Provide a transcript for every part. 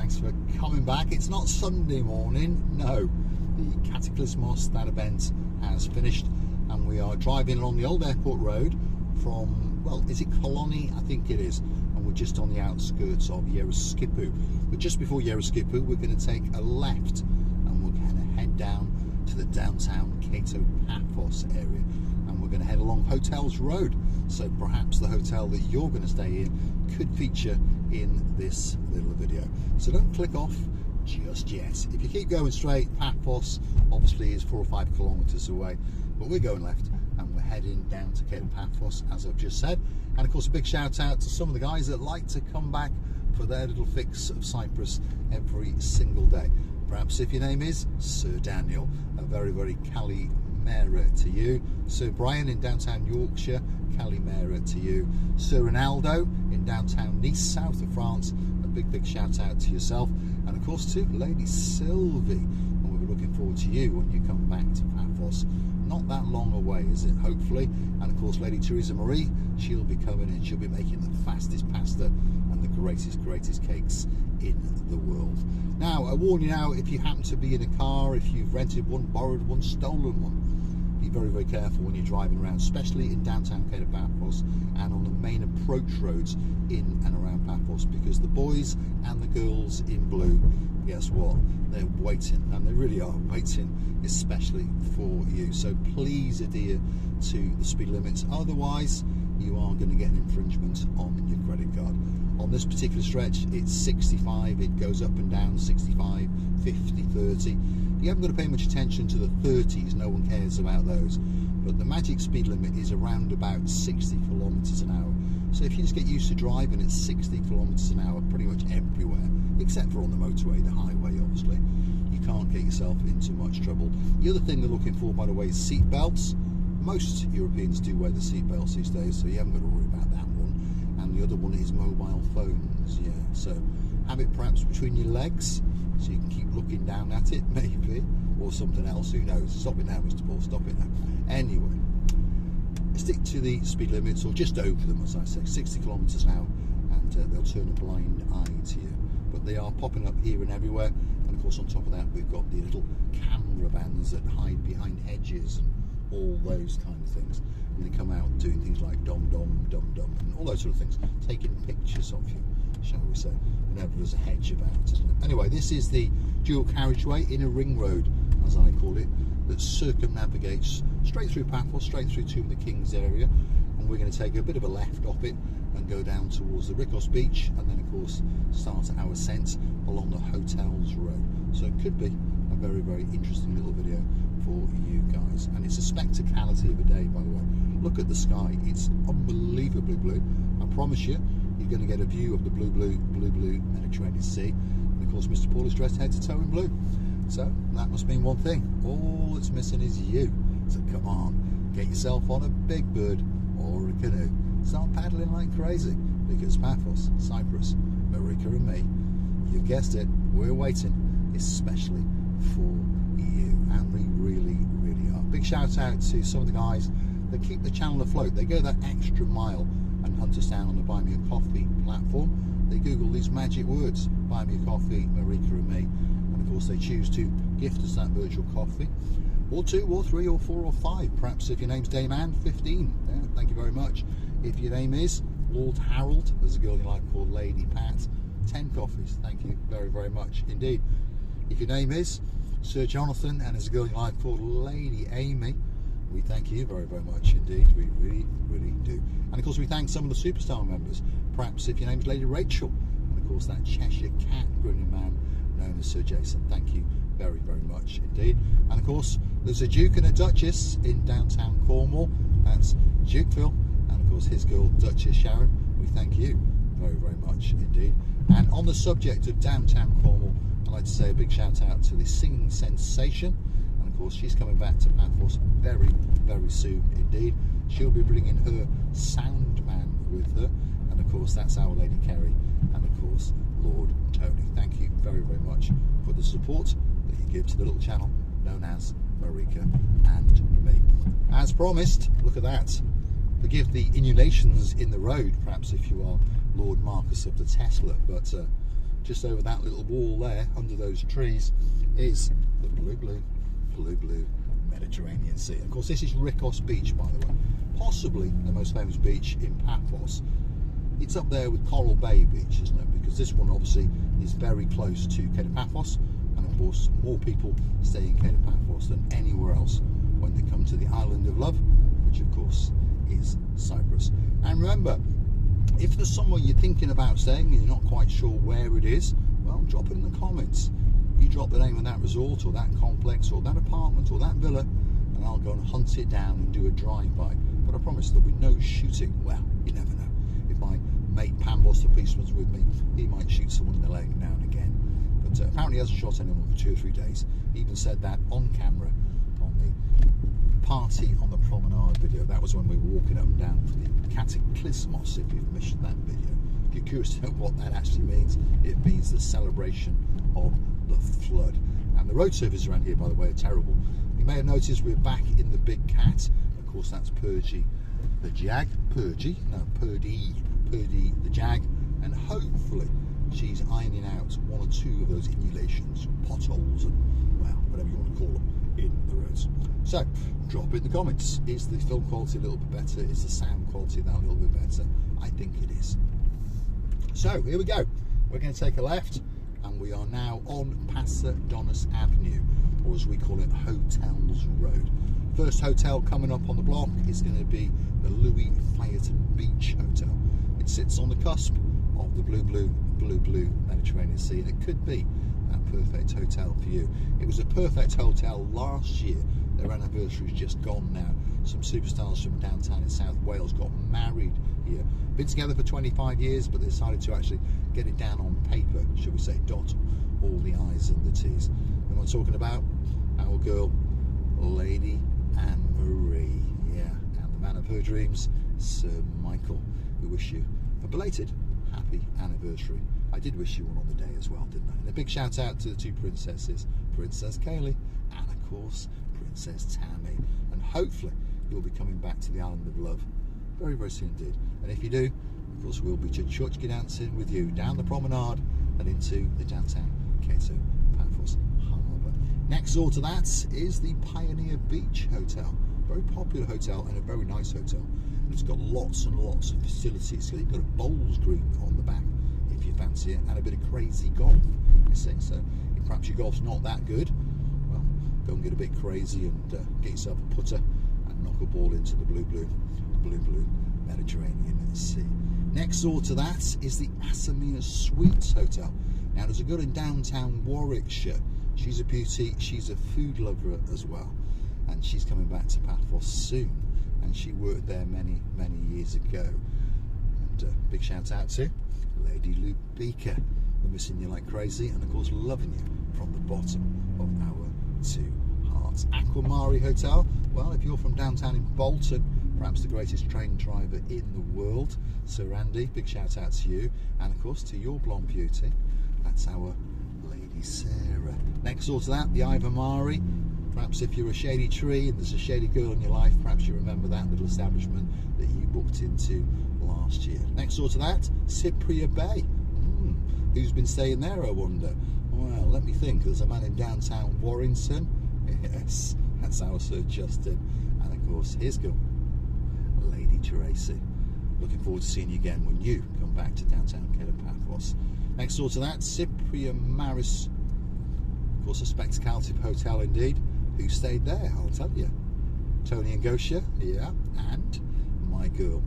thanks for coming back. It's not Sunday morning, no. The Cataclysmos, that event has finished, and we are driving along the old airport road from, well, is it Koloni? I think it is. And we're just on the outskirts of Yeroskipu. But just before Yeroskipu, we're going to take a left, and we're going to head down to the downtown Kato Paphos area. And we're going to head along Hotels Road. So perhaps the hotel that you're going to stay in could feature in this little video. So don't click off just yet. If you keep going straight, Paphos obviously is 4 or 5 kilometers away, but we're going left and we're heading down to Kato Paphos, as I've just said. And of course, a big shout out to some of the guys that like to come back for their little fix of Cyprus every single day. Perhaps if your name is Sir Daniel, a very, very Kalimera to you. Sir Brian in downtown Yorkshire, Kalimera to you. Sir Ronaldo in downtown Nice, south of France, a big, big shout out to yourself. And of course to Lady Sylvie, and we'll be looking forward to you when you come back to Paphos. Not that long away, is it, hopefully. And of course Lady Teresa Marie, she'll be coming in, she'll be making the fastest pasta and the greatest cakes in the world. Now, I warn you now, if you happen to be in a car, if you've rented one, borrowed one, stolen one, be very, very careful when you're driving around, especially in downtown Kato Paphos and on the main approach roads in and around Paphos, because the boys and the girls in blue, guess what, they're waiting, and they really are waiting, especially for you. So please adhere to the speed limits, otherwise you are going to get an infringement on your credit card. On this particular stretch, it's 65, it goes up and down, 65, 50, 30. You haven't got to pay much attention to the 30s, no one cares about those. But the magic speed limit is around about 60 kilometers an hour. So if you just get used to driving at 60 kilometers an hour pretty much everywhere, except for on the motorway, the highway obviously, you can't get yourself into much trouble. The other thing they're looking for, by the way, is seat belts. Most Europeans do wear the seat belts these days, so you haven't got to worry about that one. And the other one is mobile phones, yeah. So have it perhaps between your legs, so you can keep looking down at it, maybe, or something else, who knows. Stop it now, Mr. Paul, stop it now. Anyway, stick to the speed limits, or just over them, as I say, 60 kilometers an hour, and they'll turn a blind eye to you. But they are popping up here and everywhere, and of course on top of that we've got the little camera vans that hide behind hedges and all those kind of things, and they come out doing things like dum dum dum dum and all those sort of things, taking pictures of you, shall we say, whenever there's a hedge about, isn't it? Anyway, this is the dual carriageway in a ring road, as I call it, that circumnavigates straight through Paphos, straight through Tomb of the Kings area, and we're going to take a bit of a left off it and go down towards the Rikos beach, and then of course start our ascent along the Hotels Road. So it could be a very, very interesting little video for you guys. And it's a spectacality of a day, by the way. Look at the sky, it's unbelievably blue. I promise you, you're going to get a view of the blue Mediterranean Sea. And of course Mr. Paul is dressed head to toe in blue. So that must mean one thing, all it's missing is you. So come on, get yourself on a big bird or a canoe. Start paddling like crazy, because Paphos, Cyprus, Marika and me, you've guessed it, we're waiting, especially for you. And we really, really are. Big shout out to some of the guys that keep the channel afloat. They go that extra mile and hunt us down on the Buy Me a Coffee platform. They Google these magic words, Buy Me a Coffee, Marika and me. And of course they choose to gift us that virtual coffee, or 2 or 3 or 4 or 5, perhaps if your name's Dame Anne, 15. Yeah, thank you very much. If your name is Lord Harold, there's a girl you like called Lady Pat, 10 coffees. Thank you very, very much indeed. If your name is Sir Jonathan and there's a girl you like called Lady Amy, we thank you very, very much indeed. We really, really do. And of course we thank some of the Superstar members. Perhaps if your name's Lady Rachel, and of course that Cheshire Cat grinning man known as Sir Jason. Thank you very, very much indeed. And of course there's a Duke and a Duchess in downtown Cornwall. That's Duke Phil, and of course his girl Duchess Sharon. We thank you very, very much indeed. And on the subject of downtown Cornwall, I'd like to say a big shout out to the singing sensation, and of course she's coming back to Paphos very, very soon indeed. She'll be bringing her sound man with her, and of course that's Our Lady Kerry, and of course Lord Tony. Thank you very, very much for the support that you give to the little channel known as Marika and me. As promised, look at that. Forgive the inundations in the road, perhaps if you are Lord Marcus of the Tesla, but just over that little wall there, under those trees, is the blue Mediterranean Sea. Of course, this is Rikos Beach, by the way, possibly the most famous beach in Paphos. It's up there with Coral Bay Beach, isn't it? Because this one obviously is very close to Kato Paphos, and of course more people stay in Kato Paphos than anywhere else when they come to the island of love, which of course is Cyprus. And remember, if there's somewhere you're thinking about staying and you're not quite sure where it is, well, drop it in the comments. You drop the name of that resort or that complex or that apartment or that villa, and I'll go and hunt it down and do a drive-by. But I promise there'll be no shooting. Well, you never know. If my mate Paphos the policeman's with me, he might shoot someone in the leg now and again. But apparently he hasn't shot anyone for 2 or 3 days. He even said that on camera on the party on the promenade video. That was when we were walking up and down for the Cataclysmos, if you've missed that video. If you're curious to know what that actually means, it means the celebration of the flood. And the road surfaces around here, by the way, are terrible. You may have noticed we're back in the Big Cat. Of course, that's Purdy the Jag, Purdy the Jag, and hopefully she's ironing out 1 or 2 of those inulations, potholes, and well, whatever you want to call them, in the roads. So, drop it in the comments. Is the film quality a little bit better? Is the sound quality that a little bit better? I think it is. So, here we go. We're going to take a left, and we are now on Pasadonus Avenue, or as we call it, Hotels Road. First hotel coming up on the block is going to be the Louis Phaeton Beach Hotel. It sits on the cusp of the blue Mediterranean Sea, and it could be that perfect hotel for you. It was a perfect hotel last year. Their anniversary is just gone now. Some superstars from downtown in South Wales got married here. Been together for 25 years, but they decided to actually get it down on paper, shall we say, dot all the I's and the T's. And I'm talking about our girl, Lady Anne-Marie, yeah, and the man of her dreams, Sir Michael. We wish you a belated happy anniversary. I did wish you one on the day as well, didn't I? And a big shout out to the 2 princesses, Princess Kaylee and of course Princess Tammy. And hopefully you'll be coming back to the island of love very, very soon indeed. And if you do, of course we'll be chutchki dancing with you down the promenade and into the downtown Kato Paphos Harbour. Next door to that is the Pioneer Beach Hotel. Very popular hotel and a very nice hotel. And it's got lots and lots of facilities. So you've got a bowls green on the back if you fancy it, and a bit of crazy golf, you see. So if perhaps your golf's not that good, well, go and get a bit crazy and get yourself a putter and knock a ball into the blue Mediterranean Sea. Next door to that is the Assamina Suites Hotel. Now there's a girl in downtown Warwickshire. She's a beauty, she's a food lover as well, and she's coming back to Paphos soon, and she worked there many years ago. And big shout out to Lady Lubika. We're missing you like crazy, and of course loving you from the bottom of our 2 hearts. Aquamari Hotel, well, if you're from downtown in Bolton, perhaps the greatest train driver in the world, Sir Andy, big shout out to you, and of course to your blonde beauty, that's our Lady Sarah. Next door to that, the Ivamari. Perhaps if you're a shady tree and there's a shady girl in your life, perhaps you remember that little establishment that you booked into last year. Next door to that, Cyprus Bay. Who's been staying there, I wonder? Well, let me think. There's a man in downtown Warrington. Yes, that's our Sir Justin. And of course, his girl, Lady Tracy. Looking forward to seeing you again when you come back to downtown Kato Paphos. Next door to that, Cyprus Maris. Of course, a spectacular hotel indeed. Who stayed there? I'll tell you. Tony and Gosha, yeah, and my girl,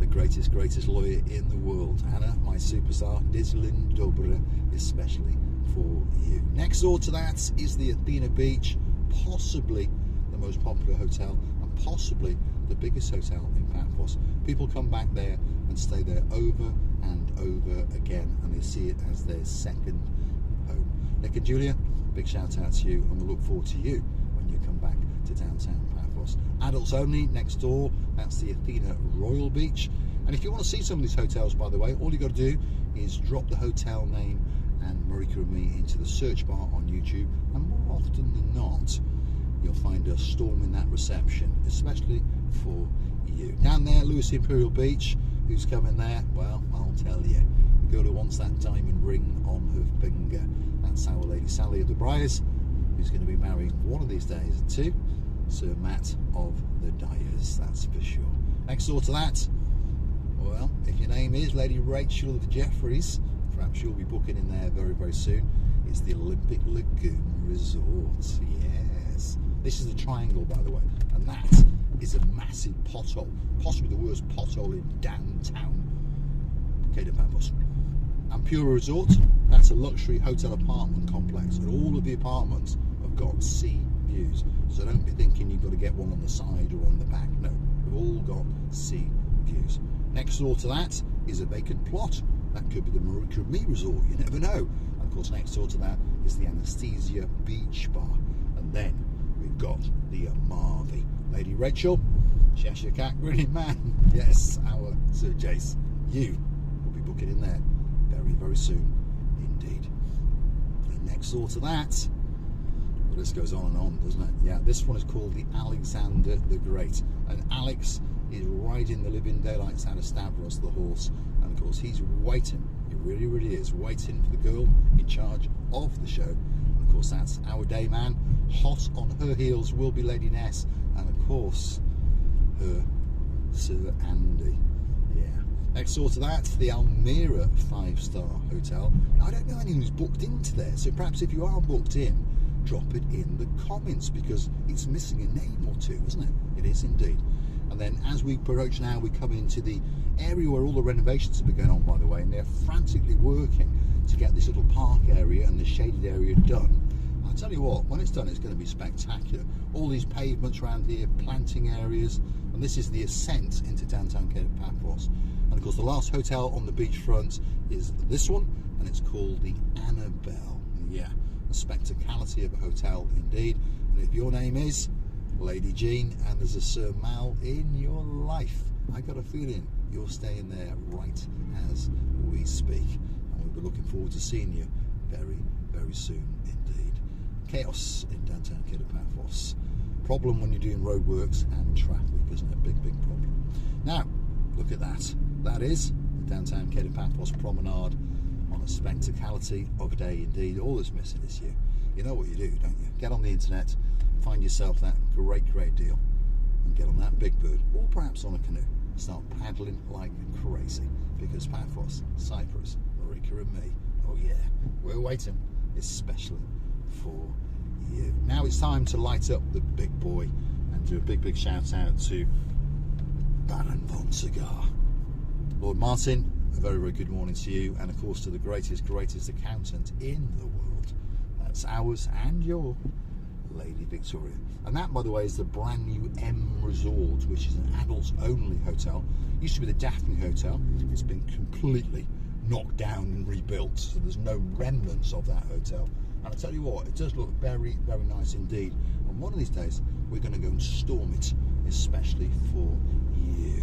the greatest lawyer in the world, Anna, my superstar, Dislin Dobra, especially for you. Next door to that is the Athena Beach, possibly the most popular hotel and possibly the biggest hotel in Paphos. People come back there and stay there over and over again, and they see it as their second home. Nick and Julia, big shout out to you, and we'll look forward to you when you come back to downtown Paphos. Adults only, next door, that's the Athena Royal Beach. And if you want to see some of these hotels, by the way, all you got to do is drop the hotel name and Marika and me into the search bar on YouTube, and more often than not, you'll find us storming that reception, especially for you. Down there, Lewis Imperial Beach. Who's coming there? Well, I'll tell you. The girl who wants that diamond ring on her finger. That's our Lady Sally of the Briars, who's going to be marrying one of these days to Sir Matt of the Dyers, that's for sure. Next door to that, well, if your name is Lady Rachel of the Jeffreys, perhaps you'll be booking in there very, very soon. It's the Olympic Lagoon Resort. Yes. This is the triangle, by the way, and that is a massive pothole, possibly the worst pothole in downtown Kato Paphos. And Pura Resort, that's a luxury hotel apartment complex, and all of the apartments have got sea views. So don't be thinking you've got to get one on the side or on the back. No, they've all got sea views. Next door to that is a vacant plot. That could be the Marika and Me Resort, you never know. And of course, next door to that is the Anesthesia Beach Bar. And then we've got the Amarvi. Lady Rachel, Cheshire Cat, Grinning Man. Yes, our Sir Jace. You will be booking in there very, very soon indeed. And next door to that, well, this goes on and on, doesn't it? Yeah, this one is called the Alexander the Great. And Alex is riding the living daylights out of Stavros the horse. And of course, he's waiting. He really, really is waiting for the girl in charge of the show. And of course, that's our day man. Hot on her heels will be Lady Ness. And of course, her Sir Andy. Yeah. Next door to that, the Almira 5-star hotel. Now, I don't know anyone who's booked into there, so perhaps if you are booked in, drop it in the comments, because it's missing a name or two, isn't it? It is indeed. And then as we approach now, we come into the area where all the renovations have been going on, by the way, and they're frantically working to get this little park area and the shaded area done. I'll tell you what, when it's done, it's going to be spectacular. All these pavements around here, planting areas, and this is the ascent into downtown Kato Paphos. And of course, the last hotel on the beachfront is this one, and it's called the Annabelle. Yeah, a spectacality of a hotel indeed. And if your name is Lady Jean and there's a Sir Mal in your life, I got a feeling you're staying there right as we speak. And we'll be looking forward to seeing you very, very soon indeed. Chaos in downtown Kato Paphos. Problem when you're doing roadworks and traffic, isn't it? Big, big problem. Now, look at that. That is the downtown Kato Paphos promenade on a spectacality of a day indeed. All that's missing is you. You know what you do, don't you? Get on the internet, find yourself that great, great deal, and get on that big bird, or perhaps on a canoe. Start paddling like crazy, because Paphos, Cyprus, Marika and me, oh yeah, we're waiting, especially for you. Now it's time to light up the big boy and do a big, big shout out to Baron von Cigar. Lord Martin, a very, very good morning to you, and of course to the greatest, greatest accountant in the world. That's ours and your Lady Victoria. And that, by the way, is the brand new M Resort, which is an adults only hotel. It used to be the Daphne Hotel. It's been completely knocked down and rebuilt, so there's no remnants of that hotel. And I tell you what, it does look very, very nice indeed. And one of these days, we're going to go and storm it, especially for you.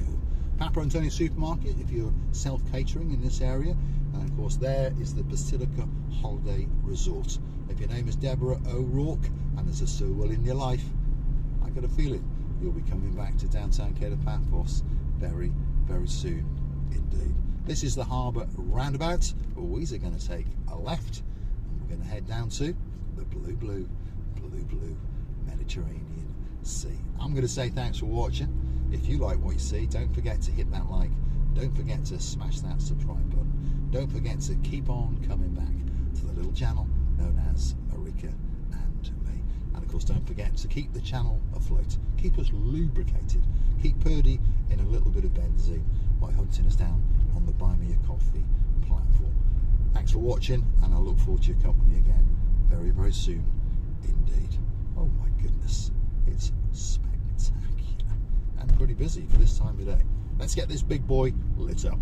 Papa Antonio Supermarket, if you're self-catering in this area. And of course, there is the Basilica Holiday Resort. If your name is Deborah O'Rourke and there's a Sir Will in your life, I got a feeling you'll be coming back to downtown Kato Paphos very, very soon indeed. This is the harbour roundabout. We are going to take a left and we're going to head down to the blue, blue, blue, blue Mediterranean Sea. I'm going to say thanks for watching. If you like what you see, don't forget to hit that like. Don't forget to smash that subscribe button. Don't forget to keep on coming back to the little channel known as Marika and Me. And of course, don't forget to keep the channel afloat. Keep us lubricated. Keep Purdy in a little bit of benzene by hunting us down on the Buy Me a Coffee platform. Thanks for watching, and I look forward to your company again very, very soon indeed. Oh my goodness, it's spectacular and pretty busy for this time of day. Let's get this big boy lit up.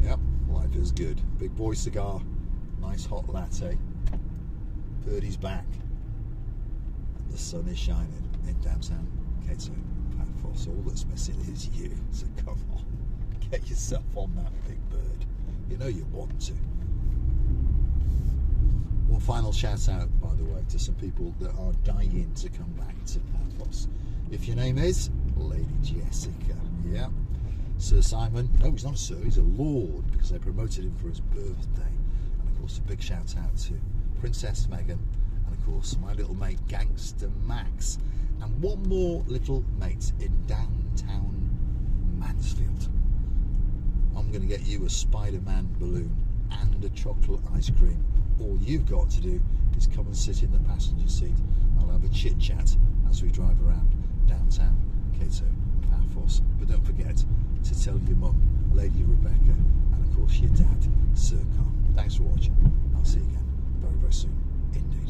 Yep, life is good. Big boy cigar, nice hot latte. Purdy's back, and the sun is shining in downtown Kato Paphos. All that's missing is you, so come on, get yourself on that big bird. You know you want to. One final shout out, by the way, to some people that are dying to come back to Paphos. If your name is Lady Jessica, yeah. Sir Simon, no, he's not a sir, he's a lord, because they promoted him for his birthday. And of course, a big shout out to Princess Megan, and of course, my little mate Gangster Max, and one more little mate in downtown Mansfield. I'm going to get you a Spider-Man balloon and a chocolate ice cream. All you've got to do is come and sit in the passenger seat. I'll have a chit chat as we drive around downtown Kato Paphos. But don't forget to tell your mum, Lady Rebecca, and of course your dad, Sir Carl. Thanks for watching. I'll see you again very, very soon indeed.